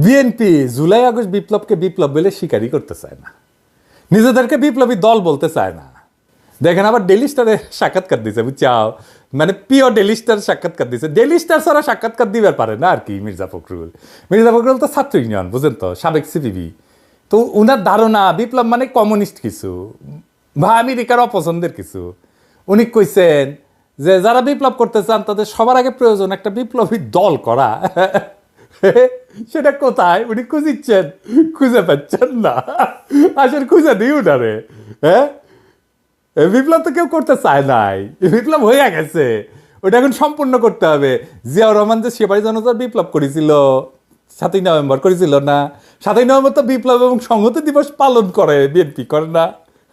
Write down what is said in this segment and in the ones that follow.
BNP July August বিপ্লবকে বিপ্লব বলে স্বীকারই করতে চায় না, নিজেদেরকে বিপ্লবী দল বলতে চায় না। দেখেন আবার ডেইলি স্টারে সাক্ষাৎকার দিছে, বুঝছাও, মানে পিওর ডেইলি স্টার সাক্ষাৎকার দিছে। ডেইলি স্টার ছাড়া সাক্ষাৎকার দিবার পারে না আর কি মির্জা ফখরুল। তো ছাত্র ইউনিয়ন, বুঝেন তো, সাবেক সিপিবি। তো উনার ধারণা বিপ্লব মানে কমিউনিস্ট কিছু বা আমেরিকার অপছন্দের কিছু। উনি কইছেন যে যারা বিপ্লব করতে চান তাদের সবার আগে প্রয়োজন একটা বিপ্লবী দল করা। সেটা কোথায় উনি খুঁজিচ্ছেন, খুঁজে পাচ্ছেন না। আসলে খুঁজে দিই উনারে। হ্যাঁ, বিপ্লব তো কেউ করতে চায় নাই, বিপ্লব হয়ে গেছে, ওটা এখন সম্পূর্ণ করতে হবে। জিয়াউর রহমান যে সেবারী জনতার বিপ্লব করেছিল 7ই নভেম্বর, করেছিল না? 7ই নভেম্বর তো বিপ্লব এবং সংহতি দিবস পালন করে, বিএনপি করে না?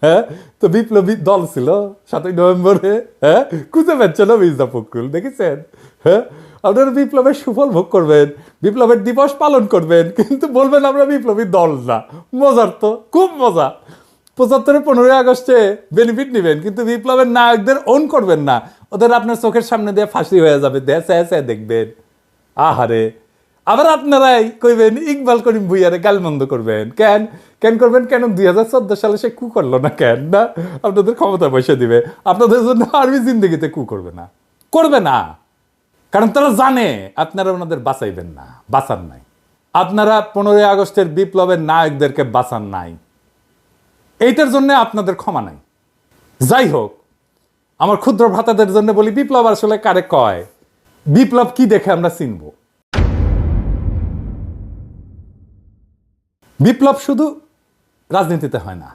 হ্যাঁ, তো বিপ্লবী দল ছিল 7ই নভেম্বরে। হ্যাঁ, খুঁজে পাচ্ছেন মির্জা ফখরুল, দেখেছেন? হ্যাঁ, আপনারা বিপ্লবের সুফল ভোগ করবেন, বিপ্লবের দিবস পালন করবেন, কিন্তু বলবেন আমরা বিপ্লবী দল না। মজার তো, খুব মজা। 75 15ই আগস্টে বেনিফিট নেবেন, কিন্তু বিপ্লবের নায়কদের ওন করবেন না। ওদের আপনার চোখের সামনে দিয়ে ফাঁসি হয়ে যাবে, দেখবেন। আহারে, আবার আপনারাই কইবেন ইকবাল করিম ভুইয়ারে গালমন্দ করবেন। কেন কেন করবেন? কেন 2014 সালে সে কু করলো না? কেন না? আপনাদের ক্ষমতা বসে দিবে, আপনাদের জন্য আরবি জিন্দগিতে কু করবে না, করবে না। কারণ তারা জানে আপনারা ওনাদের বাঁচাইবেন না, বাঁচান নাই। আপনারা 15ই আগস্টের বিপ্লবের নায়কদেরকে বাঁচান নাই, এইটার জন্য আপনাদের ক্ষমা নাই। যাই হোক, আমার ক্ষুদ্র ভ্রাতাদের জন্য বলি, বিপ্লব আসলে কারে কয়, বিপ্লব কি দেখে আমরা চিনব? বিপ্লব শুধু রাজনীতিতে হয় না,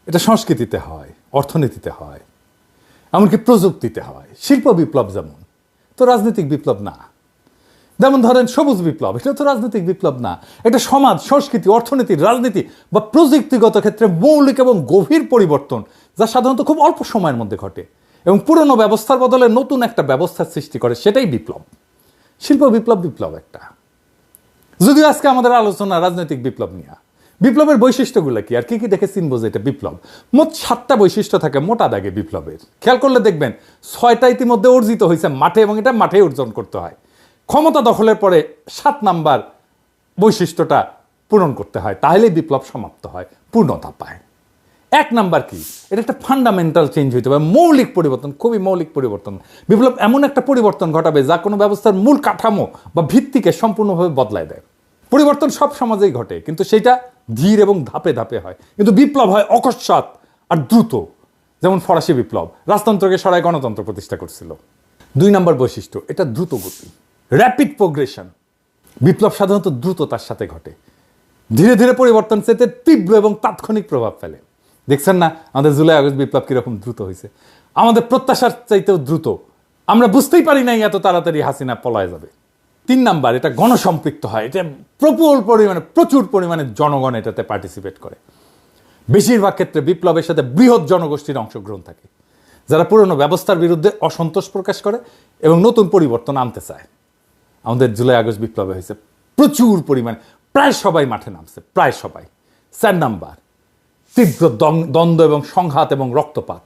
এটা সংস্কৃতিতে হয়, অর্থনীতিতে হয়, এমনকি প্রযুক্তিতে হয়। শিল্প বিপ্লব যেমন, তো রাজনৈতিক বিপ্লব না। যেমন ধরেন সবুজ বিপ্লব, এটা তো রাজনৈতিক বিপ্লব না। এটা সমাজ, সংস্কৃতি, অর্থনীতি, রাজনীতি বা প্রযুক্তিগত ক্ষেত্রে মৌলিক এবং গভীর পরিবর্তন, যা সাধারণত খুব অল্প সময়ের মধ্যে ঘটে এবং পুরনো ব্যবস্থার বদলে নতুন একটা ব্যবস্থার সৃষ্টি করে, সেটাই বিপ্লব। শিল্প বিপ্লব বিপ্লব একটা। যদিও আজকে আমাদের আলোচনা রাজনৈতিক বিপ্লব নিয়ে। বিপ্লবের বৈশিষ্ট্যগুলো কি আর কি কি দেখে চিনবো যে এটা বিপ্লব? মোট 7টা বৈশিষ্ট্য থাকে মোটা দাগে বিপ্লবের। খেয়াল করলে দেখবেন 6টা ইতিমধ্যে অর্জিত হয়েছে মাঠে, এবং এটা মাঠে অর্জন করতে হয়। ক্ষমতা দখলের পরে 7 নাম্বার বৈশিষ্ট্যটা পূরণ করতে হয়, তাহলেই বিপ্লব সমাপ্ত হয়, পূর্ণতা পায়। 1 নাম্বার কি? এটা একটা ফান্ডামেন্টাল চেঞ্জ হইতে হবে, মৌলিক পরিবর্তন, খুবই মৌলিক পরিবর্তন। বিপ্লব এমন একটা পরিবর্তন ঘটাবে যা কোনো ব্যবস্থার মূল কাঠামো বা ভিত্তিকে সম্পূর্ণভাবে বদলায় দেয়। পরিবর্তন সব সমাজেই ঘটে, কিন্তু সেটা ধীর এবং ধাপে ধাপে হয়। কিন্তু বিপ্লব হয় অকস্মাৎ আর দ্রুত, যেমন ফরাসি বিপ্লব রাজতন্ত্রকে সরায় গণতন্ত্র প্রতিষ্ঠা করছিল। 2 নাম্বার বৈশিষ্ট্য, এটা দ্রুত গতি, র্যাপিড প্রোগ্রেশন। বিপ্লব সাধারণত দ্রুততার সাথে ঘটে, ধীরে ধীরে পরিবর্তন চেতে তীব্র এবং তাৎক্ষণিক প্রভাব ফেলে। দেখছেন না আমাদের জুলাই আগস্ট বিপ্লব কিরকম দ্রুত হয়েছে, আমাদের প্রত্যাশার চাইতেও দ্রুত। আমরা বুঝতেই পারি নাই এত তাড়াতাড়ি হাসিনা পলায় যাবে। 3 নাম্বার, এটা গণসম্পৃক্ত হয়, এটা প্রচুর পরিমাণে জনগণ এটাতে পার্টিসিপেট করে। বেশিরভাগ ক্ষেত্রে বিপ্লবের সাথে বৃহৎ জনগোষ্ঠীর অংশগ্রহণ থাকে, যারা পুরনো ব্যবস্থার বিরুদ্ধে অসন্তোষ প্রকাশ করে এবং নতুন পরিবর্তন আনতে চায়। আমাদের জুলাই আগস্ট বিপ্লবে হয়েছে প্রচুর পরিমাণে, প্রায় সবাই মাঠে নামছে, প্রায় সবাই। 4 নাম্বার, তীব্র দ্বন্দ্ব এবং সংঘাত এবং রক্তপাত।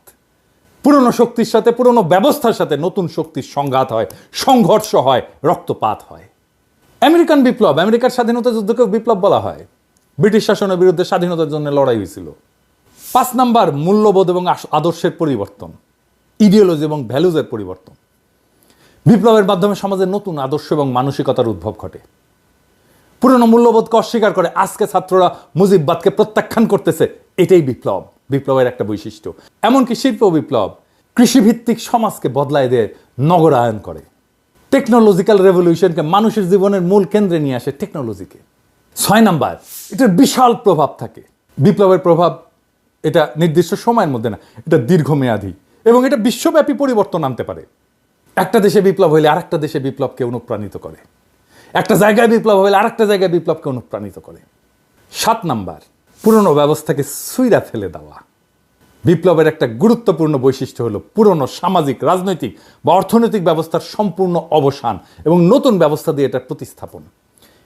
পুরনো শক্তির সাথে, পুরনো ব্যবস্থার সাথে নতুন শক্তির সংঘাত হয়, সংঘর্ষ হয়, রক্তপাত হয়। আমেরিকান বিপ্লব, আমেরিকার স্বাধীনতা যুদ্ধকে বিপ্লব বলা হয়। ব্রিটিশ শাসনের বিরুদ্ধে স্বাধীনতার জন্য লড়াই হয়েছিল। 5 নাম্বার, মূল্যবোধ এবং আদর্শের পরিবর্তন, ইডিওলজি এবং ভ্যালুজের পরিবর্তন। বিপ্লবের মাধ্যমে সমাজের নতুন আদর্শ এবং মানসিকতার উদ্ভব ঘটে। পুরনো মূল্যবোধকে অস্বীকার করে আজকে ছাত্ররা মুজিববাদকে প্রত্যাখ্যান করতেছে, এটাই বিপ্লব, বিপ্লবের একটা বৈশিষ্ট্য। এমনকি শিল্প বিপ্লব কৃষিভিত্তিক সমাজকে বদলায় দিয়ে নগরায়ন করে। টেকনোলজিক্যাল রেভলিউশনকে মানুষের জীবনের মূল কেন্দ্রে নিয়ে আসে, টেকনোলজিকে। 6 নাম্বার, এটার বিশাল প্রভাব থাকে। বিপ্লবের প্রভাব এটা নির্দিষ্ট সময়ের মধ্যে না, এটা দীর্ঘমেয়াদী এবং এটা বিশ্বব্যাপী পরিবর্তন আনতে পারে। একটা দেশে বিপ্লব হইলে আরেকটা দেশে বিপ্লবকে অনুপ্রাণিত করে, একটা জায়গায় বিপ্লব হইলে আরেকটা জায়গায় বিপ্লবকে অনুপ্রাণিত করে। 7 নাম্বার, পুরনো ব্যবস্থাকে ছুঁইড়া ফেলে দেওয়া। বিপ্লবের একটা গুরুত্বপূর্ণ বৈশিষ্ট্য হলো পুরনো সামাজিক, রাজনৈতিক বা অর্থনৈতিক ব্যবস্থার সম্পূর্ণ অবসান এবং নতুন ব্যবস্থা দিয়ে এটার প্রতিস্থাপন।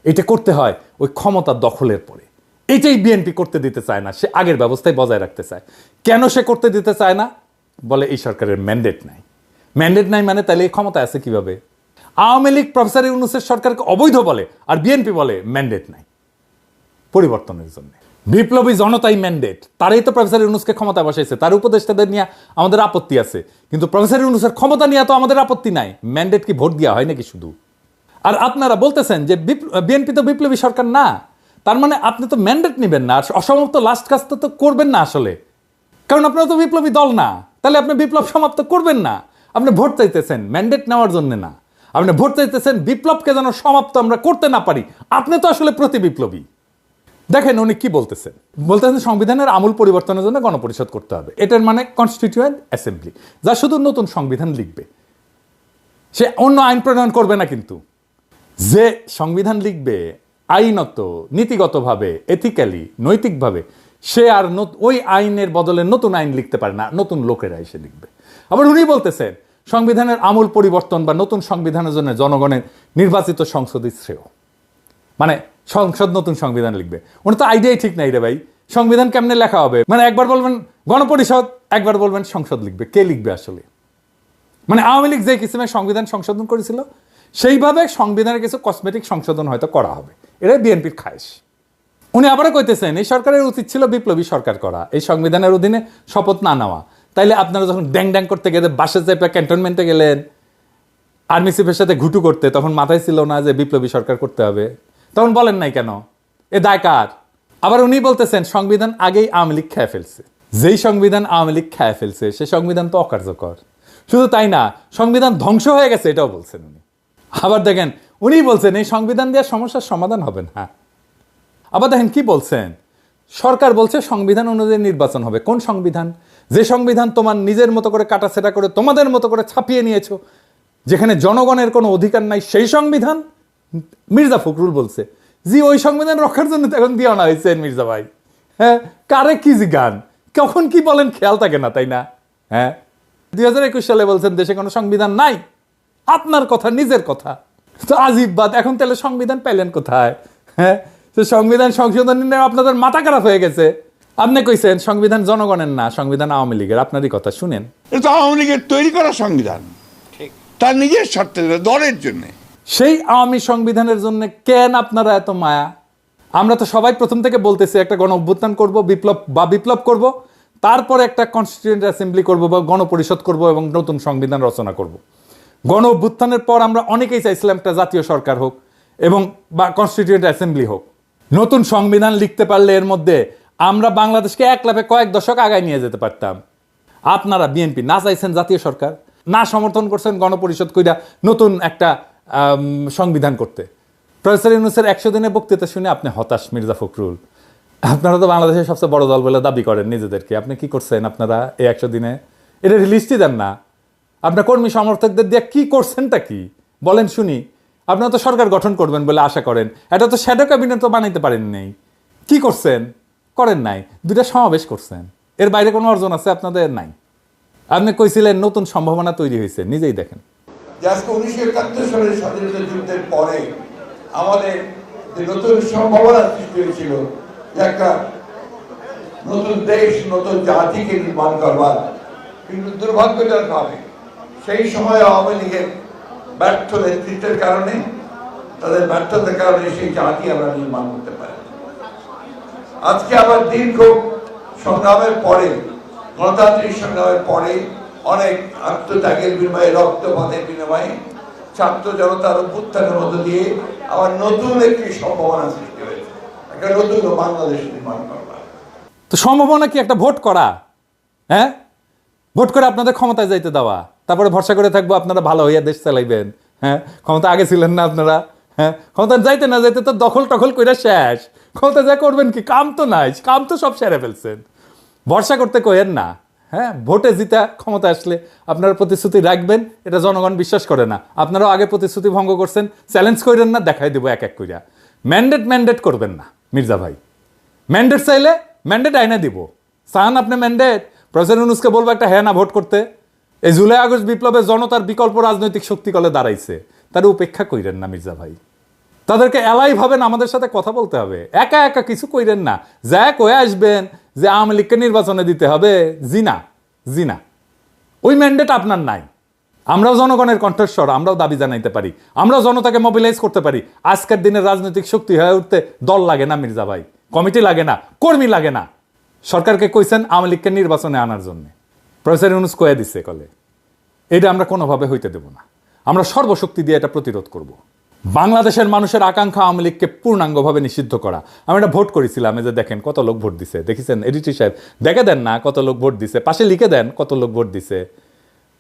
এটা করতে হয় ওই ক্ষমতা দখলের পরে। এটাই বিএনপি করতে দিতে চায় না, সে আগের ব্যবস্থায় বজায় রাখতে চায়। কেন সে করতে দিতে চায় না? বলে এই সরকারের ম্যান্ডেট নাই। ম্যান্ডেট নাই মানে তাহলে এই ক্ষমতা আছে কিভাবে? আওয়ামী লীগ প্রফেসর ইউনূসের সরকারকে অবৈধ বলে, আর বিএনপি বলে ম্যান্ডেট নাই পরিবর্তনের জন্য। বিপ্লবী জনতাই ম্যান্ডেট, তারাই তো প্রফেসর ইউনূসকে ক্ষমতা বসাইছে, তার উপদেষ্টাদের নিয়ে আমাদের আপত্তি আছে, কিন্তু প্রফেসর ইউনূসের ক্ষমতা নিয়ে তো আমাদের আপত্তি নাই। ম্যান্ডেট কি ভোট দেওয়া হয় নাকি শুধু? আর আপনারা বলতেছেন যে বিএনপি তো বিপ্লবী সরকার না, তার মানে আপনি তো ম্যান্ডেট নেবেন না, আর অসমাপ্ত লাস্ট কাজটা তো করবেন না আসলে, কারণ আপনারা তো বিপ্লবী দল না। তাহলে আপনি বিপ্লব সমাপ্ত করবেন না, আপনি ভোট চাইতেছেন ম্যান্ডেট নেওয়ার জন্য না, আপনি ভোট চাইতেছেন বিপ্লবকে যেন সমাপ্ত আমরা করতে না পারি। আপনি তো আসলে প্রতি বিপ্লবী। দেখেন উনি কি বলতেছেন, সংবিধানের আমূল পরিবর্তনের জন্য গণপরিষদ করতে হবে। এটার মানে কনস্টিটিউয়েন্ট অ্যাসেম্বলি, যা শুধু নতুন সংবিধান লিখবে, সে অন্য আইন প্রণয়ন করবে না। কিন্তু যে সংবিধান লিখবে আইনত, নীতিগতভাবে, এথিক্যালি, নৈতিকভাবে, সে আর ওই আইনের বদলে নতুন আইন লিখতে পারে না, নতুন লোকেরা এসে লিখবে। আবার উনি বলতেছেন সংবিধানের আমূল পরিবর্তন বা নতুন সংবিধানের জন্য জনগণের নির্বাচিত সংসদই শ্রেয়, মানে সংসদ নতুন সংবিধান লিখবে। উনি তো আইডিয়াই ঠিক নাই রে ভাই, সংবিধান কেমনে লেখা হবে? মানে একবার বলবেন গণপরিষদ, একবার বলবেন সংসদ লিখবে, কে লিখবে আসলে? মানে আওয়ামী লীগ যে কিসিমে সংবিধান সংশোধন করেছিল, সেইভাবে সংবিধানের কিছু কসমেটিক সংশোধন হয়তো করা হবে, এটাই বিএনপির খায়েশ। উনি আবারও কইতেছেন এই সরকারের উচিত ছিল বিপ্লবী সরকার করা, এই সংবিধানের অধীনে শপথ না নেওয়া। তাইলে আপনারা যখন ড্যাং ড্যাং করতে গেলে, বাসে চেপে ক্যান্টনমেন্টে গেলেন আর্মি চিফের সাথে ঘুটু করতে, তখন মাথায় ছিল না যে বিপ্লবী সরকার করতে হবে? তখন বলেন নাই কেন? এ দায় কার? আবার উনি বলতেছেন সংবিধান আগেই আওয়ামী লীগ খেয়ে ফেলছে। যেই সংবিধান আওয়ামী লীগ খেয়ে ফেলছে সে সংবিধান তো অকার্যকর। শুধু তাই না, সংবিধান ধ্বংস হয়ে গেছে, এটাও বলছেন উনি। আবার দেখেন উনি বলছেন এই সংবিধান দেওয়ার সমস্যার সমাধান হবে না। আবার দেখেন কি বলছেন, সরকার বলছে সংবিধান অনুযায়ী নির্বাচন হবে। কোন সংবিধান? যে সংবিধান তোমার নিজের মতো করে কাটাছেটা করে তোমাদের মতো করে ছাপিয়ে নিয়েছো, যেখানে জনগণের কোনো অধিকার নাই, সেই সংবিধান? মির্জা ফখরুল বলছে জি ওই সংবিধান রক্ষার জন্য এখন দিয়ে আনা হয়েছে। মির্জা ভাই, হ্যাঁ, কারে কি জিগান, কখন কি বলেন খেয়াল থাকে না, তাই না? হ্যাঁ, 2021 সালে বলছেন দেশে কোনো সংবিধান নাই, আপনার কথা, নিজের কথা তো আজীব বাদ। এখন তাহলে সংবিধান পেলেন কোথায়? হ্যাঁ, সংবিধান সংশোধন নিয়ে আপনাদের মাথা খারাপ হয়ে গেছে। আপনি কইছেন সংবিধান জনগণের না, সংবিধান আওয়ামী লীগের। আপনারই কথা শুনেন, এটা আওয়ামী লীগের তৈরি করা সংবিধান, তার নিজের স্বার্থে, দলের জন্য। সেই আওয়ামী সংবিধানের জন্য কেন আপনারা এত মায়া? আমরা তো সবাই প্রথম থেকে বলতেছি একটা গণ অভ্যুত্থান করবো, বিপ্লব করব, তারপরে একটা কনস্টিটিউয়েন্ট অ্যাসেম্বলি করব বা গণপরিষদ করব এবং নতুন সংবিধান রচনা করব। গণ অভ্যুত্থানের পর আমরা অনেকেই চাইছিলাম একটা জাতীয় সরকার হোক এবং বা কনস্টিটিউয়েন্ট অ্যাসেম্বলি হোক। নতুন সংবিধান লিখতে পারলে এর মধ্যে আমরা বাংলাদেশকে এক লাফে কয়েক দশক আগায় নিয়ে যেতে পারতাম। আপনারা বিএনপি না চাইছেন জাতীয় সরকার, না সমর্থন করছেন গণপরিষদ কইরা নতুন একটা সংবিধান করতে। প্রফেসর ইউনূসের 100 দিনের বক্তৃতা শুনে আপনি হতাশ মির্জা ফখরুল। আপনারা তো বাংলাদেশের সবচেয়ে বড় দল বলে দাবি করেন নিজেদেরকে। আপনি কি করছেন আপনারা এই 100 দিনে? এটা লিস্টই দেন না। আপনার কর্মী সমর্থকদের দিয়ে কি করছেনটা কি বলেন শুনি। আপনারা তো সরকার গঠন করবেন বলে আশা করেন, এটা তো শ্যাডো ক্যাবিনেট তো বানাইতে পারেন নাই। কি করছেন? করেন নাই। 2টা সমাবেশ করছেন, এর বাইরে কোনো অর্জন আছে আপনাদের? নাই। আপনি কইছিলেন নতুন সম্ভাবনা তৈরি হয়েছে, নিজেই দেখেন। আজকে 1971 সালের স্বাধীনতা যুদ্ধের পরে আমাদের যে নতুন সম্ভাবনা সৃষ্টি হয়েছিল, একটা নতুন দেশ, নতুন জাতিকে নির্মাণ করবার, কিন্তু দুর্ভাগ্যজনকভাবে সেই সময় আওয়ামী লীগের ব্যর্থ নেতৃত্বের কারণে, তাদের ব্যর্থতার কারণে সেই জাতি আমরা নির্মাণ করতে পারি। আজকে আবার দীর্ঘ সংগ্রামের পরে, গণতান্ত্রিক সংগ্রামের পরে, অনেক আত্মত্যাগের বিনিময়ে, রক্তপাতের বিনিময়ে, ছাত্র জনতার অভ্যুত্থানের মধ্য দিয়ে আবার নতুন একটি সম্ভাবনা সৃষ্টি হয়েছে, একটা নতুন বাংলাদেশ নির্মাণ করবার। তো সম্ভাবনা কি একটা ভোট করা? হ্যাঁ, ভোট করে আপনাদের ক্ষমতায় যাইতে দেওয়া, তারপরে ভরসা করে থাকবো আপনারা ভালো হইয়া দেশ চালাইবেন। হ্যাঁ, ক্ষমতা আগে ছিলেন না আপনারা? হ্যাঁ, ক্ষমতা যাইতে না যাইতে তো দখল টখল কইরা শেষ। ক্ষমতা যা করবেন কি? কাম তো নাই, কাম তো সব সেরে ফেলছেন। ভরসা করতে কইেন না। হ্যাঁ, ভোটে জিতা ক্ষমতা আসলে আপনারা প্রতিশ্রুতি রাখবেন, এটা জনগণ বিশ্বাস করে না। আপনারাও আগে প্রতিশ্রুতি ভঙ্গ করছেন, চ্যালেঞ্জ করেন না, দেখাই দেবো এক এক কইরা। ম্যান্ডেট করবেন না মির্জা ভাই। ম্যান্ডেট চাইলে ম্যান্ডেট আইনা দিব। চান আপনি ম্যান্ডেট? প্রফেসর ইউনূসকে বলবো একটা হ্যাঁ না ভোট করতে। এই জুলাই আগস্ট বিপ্লবে জনতার বিকল্প রাজনৈতিক শক্তি কলে দাঁড়াইছে, তারা উপেক্ষা কইরেন না মির্জা ভাই। তাদেরকে এলাই ভাবেন আমাদের সাথে কথা বলতে হবে, একা একা কিছু কইরেন না। যা কয়ে আসবেন যে আওয়ামী লীগকে নির্বাচনে দিতে হবে, জি না, ওই ম্যান্ডেট আপনার নাই। আমরাও জনগণের কণ্ঠস্বর, আমরাও দাবি জানাইতে পারি, আমরাও জনতাকে মোবিলাইজ করতে পারি। আজকের দিনের রাজনৈতিক শক্তি হয়ে উঠতে দল লাগে না মির্জা ভাই, কমিটি লাগে না, কর্মী লাগে না। সরকারকে কইছেন আওয়ামী লীগকে নির্বাচনে আনার জন্য, প্রফেসর ইউনূস কয়ে দিচ্ছে কলে। এটা আমরা কোনোভাবে হইতে দেব না। আমরা সর্বশক্তি দিয়ে এটা প্রতিরোধ করব। বাংলাদেশের মানুষের আকাঙ্ক্ষা আওয়ামী লীগকে পূর্ণাঙ্গভাবে নিষিদ্ধ করা। আমি এটা ভোট করেছিলাম, এই যে দেখেন কত লোক ভোট দিছে, দেখেছেন এডিটর সাহেব, দেখে দেন না কত লোক ভোট দিছে, পাশে লিখে দেন কত লোক ভোট দিছে।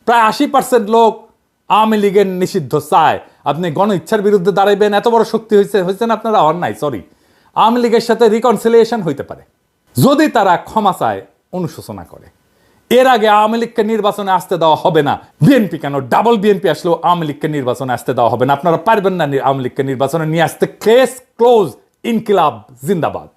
প্রায় 80% লোক আওয়ামী লীগের নিষিদ্ধ চায়। আপনি গণ ইচ্ছার বিরুদ্ধে দাঁড়াইবেন, এত বড় শক্তি হয়েছেন আপনারা অন্যায়, সরি। আওয়ামী লীগের সাথে রিকনসিলিয়েশন হইতে পারে যদি তারা ক্ষমা চায়, অনুশোচনা করে। এর আগে আওয়ামী লীগকে নির্বাচনে আসতে দেওয়া হবে না। বিএনপি কেন, ডাবল বিএনপি আসলেও আওয়ামী লীগকে নির্বাচনে আসতে দেওয়া হবে না। আপনারা পারবেন না আওয়ামী লীগকে নির্বাচনে নিয়ে আসতে। কেস ক্লোজ, ইনকিলাব জিন্দাবাদ।